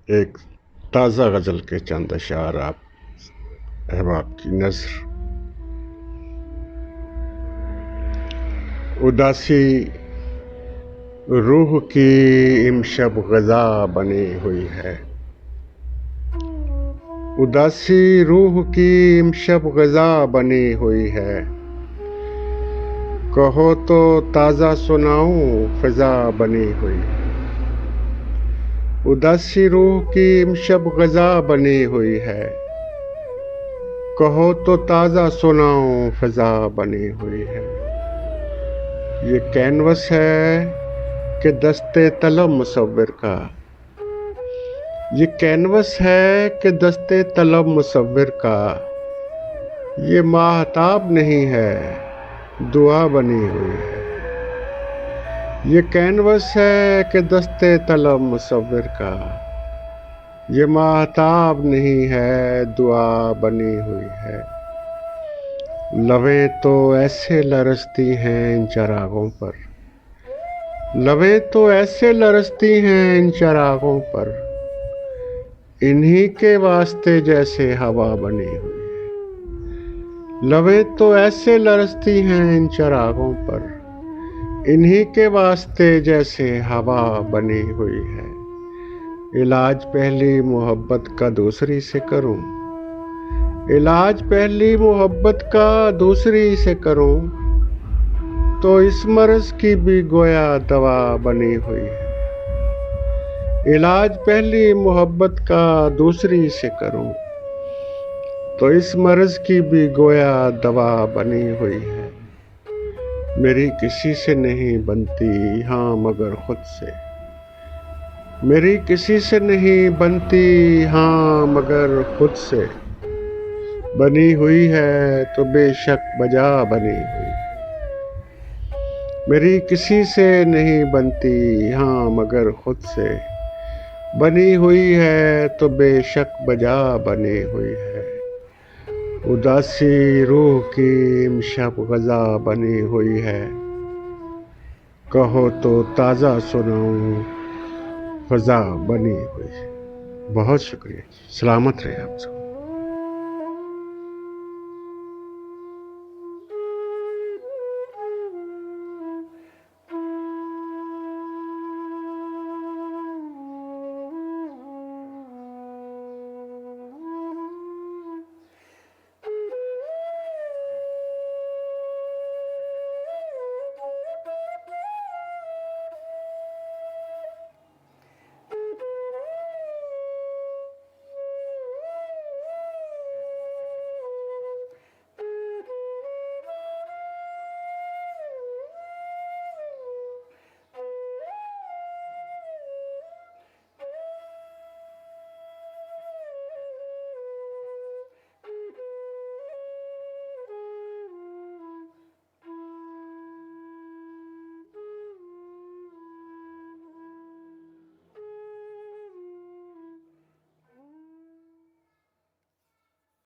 ایک تازہ غزل کے چند اشعار آپ احباب کی نظر۔ اداسی روح کی امشب غذا بنی ہوئی ہے، اداسی روح کی امشب غذا بنی ہوئی ہے، کہو تو تازہ سناؤں فضا بنی ہوئی ہے۔ اداسی روح کی امشب غذا بنی ہوئی ہے، کہو تو تازہ سناؤں فضا بنی ہوئی ہے۔ یہ کینوس ہے کہ دستے طلب مصور کا، یہ کینوس ہے کہ دستے طلب مصور کا، یہ ماہتاب نہیں ہے دعا بنی ہوئی ہے۔ یہ کینوس ہے کہ دستے طلب مصور کا، یہ ماہتاب نہیں ہے دعا بنی ہوئی ہے۔ لبیں تو ایسے لرزتی ہیں ان چراغوں پر، لبیں تو ایسے لرزتی ہیں ان چراغوں پر، انہی کے واسطے جیسے ہوا بنی ہوئی ہے۔ لبیں تو ایسے لرزتی ہیں ان چراغوں پر، انہی کے واسطے جیسے ہوا بنی ہوئی ہے۔ علاج پہلی محبت کا دوسری سے کروں، علاج پہلی محبت کا دوسری سے کروں، تو اس مرض کی بھی گویا دوا بنی ہوئی ہے۔ علاج پہلی محبت کا دوسری سے کروں، تو اس مرض کی بھی گویا دوا بنی ہوئی ہے۔ میری کسی سے نہیں بنتی ہاں مگر خود سے، میری کسی سے نہیں بنتی ہاں مگر خود سے، بنی ہوئی ہے تو بے شک بجا بنی ہوئی ہے۔ میری کسی سے نہیں بنتی ہاں مگر خود سے، بنی ہوئی ہے تو بے شک بجا بنی ہوئی ہے۔ اداسی روح کی امشب غذا بنی ہوئی ہے، کہو تو تازہ سناؤں فضا بنی ہوئی ہے۔ بہت شکریہ، سلامت رہے آپ سب۔